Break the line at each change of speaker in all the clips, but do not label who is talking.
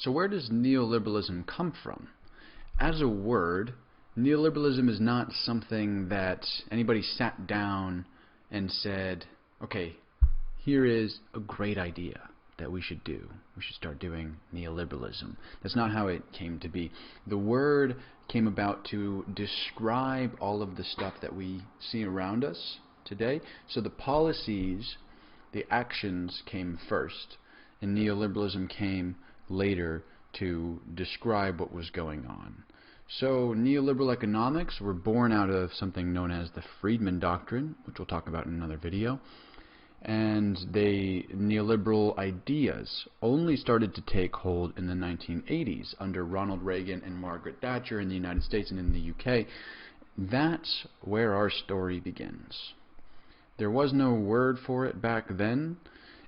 So where does neoliberalism come from? As a word, neoliberalism is not something that anybody sat down and said, okay, here is a great idea that we should do. We should start doing neoliberalism. That's not how it came to be. The word came about to describe all of the stuff that we see around us today. So the policies, the actions came first, and neoliberalism came later to describe what was going on. So neoliberal economics were born out of something known as the Friedman Doctrine, which we'll talk about in another video. And neoliberal ideas only started to take hold in the 1980s under Ronald Reagan and Margaret Thatcher in the United States and in the UK. That's where our story begins. There was no word for it back then.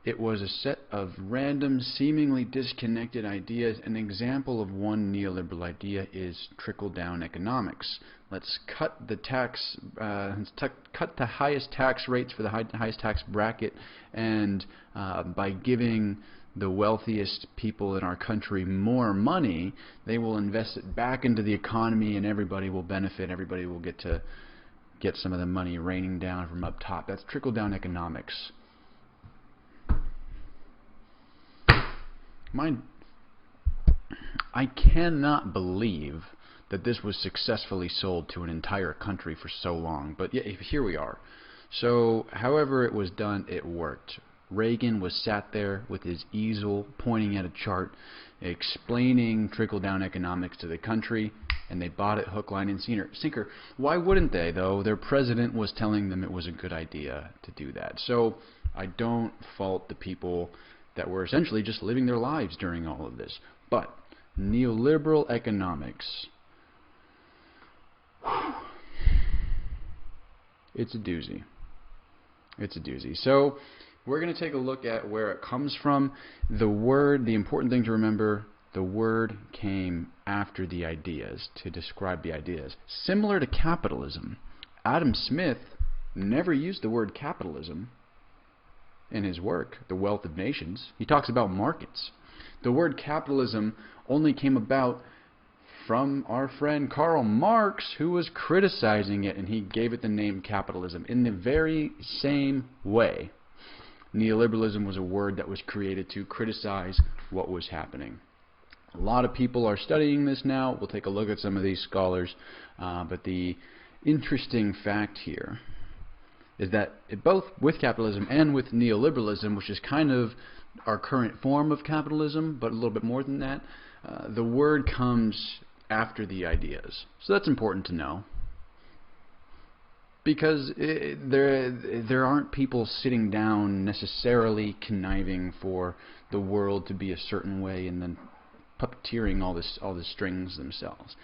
It was a set of random, seemingly disconnected ideas. An example of one neoliberal idea is trickle-down economics. Let's cut the cut the highest tax rates for the highest tax bracket, and by giving the wealthiest people in our country more money, they will invest it back into the economy, and everybody will benefit. Everybody will get to get some of the money raining down from up top. That's trickle-down economics. I cannot believe that this was successfully sold to an entire country for so long, but yeah, here we are. So however it was done, it worked. Reagan was sat there with his easel pointing at a chart explaining trickle-down economics to the country, and they bought it hook, line, and sinker. Why wouldn't they, though? Their president was telling them it was a good idea to do that. So I don't fault the people that were essentially just living their lives during all of this. But neoliberal economics, it's a doozy. It's a doozy. So we're going to take a look at where it comes from. The word, the important thing to remember, the word came after the ideas to describe the ideas. Similar to capitalism, Adam Smith never used the word capitalism in his work, The Wealth of Nations. He talks about markets. The word capitalism only came about from our friend Karl Marx, who was criticizing it, and he gave it the name capitalism. In the very same way, neoliberalism was a word that was created to criticize what was happening. A lot of people are studying this now. We'll take a look at some of these scholars, but the interesting fact here is that both with capitalism and with neoliberalism, which is kind of our current form of capitalism, but a little bit more than that, the word comes after the ideas. So that's important to know, because there aren't people sitting down necessarily conniving for the world to be a certain way and then puppeteering all the strings themselves.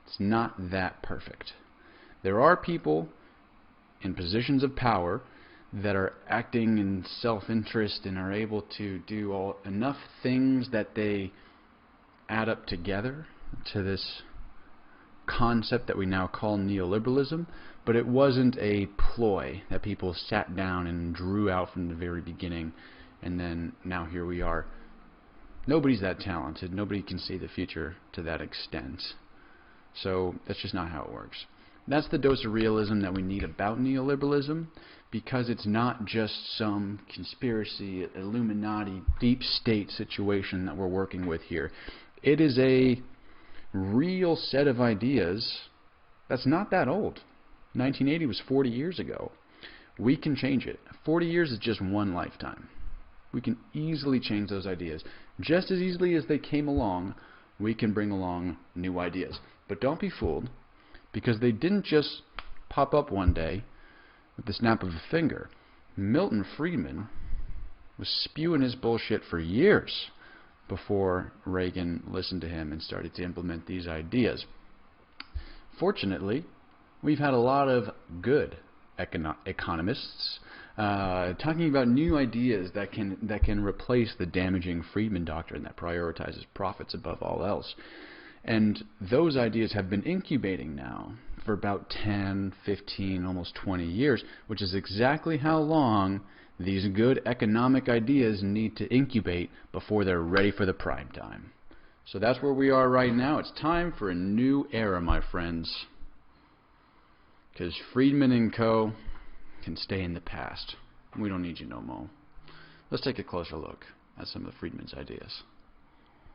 It's not that perfect. There are people in positions of power that are acting in self-interest and are able to do enough things that they add up together to this concept that we now call neoliberalism, but it wasn't a ploy that people sat down and drew out from the very beginning, and then now here we are. Nobody's that talented. Nobody can see the future to that extent. So that's just not how it works. That's the dose of realism that we need about neoliberalism, because it's not just some conspiracy, Illuminati, deep state situation that we're working with here. It is a real set of ideas that's not that old. 1980 was 40 years ago. We can change it. 40 years is just one lifetime. We can easily change those ideas. Just as easily as they came along, we can bring along new ideas. But don't be fooled, because they didn't just pop up one day with the snap of a finger. Milton Friedman was spewing his bullshit for years before Reagan listened to him and started to implement these ideas. Fortunately, we've had a lot of good economists talking about new ideas that can replace the damaging Friedman doctrine that prioritizes profits above all else. And those ideas have been incubating now for about 10, 15, almost 20 years, which is exactly how long these good economic ideas need to incubate before they're ready for the prime time. So that's where we are right now. It's time for a new era, my friends. Because Friedman and Co. can stay in the past. We don't need you no more. Let's take a closer look at some of Friedman's ideas.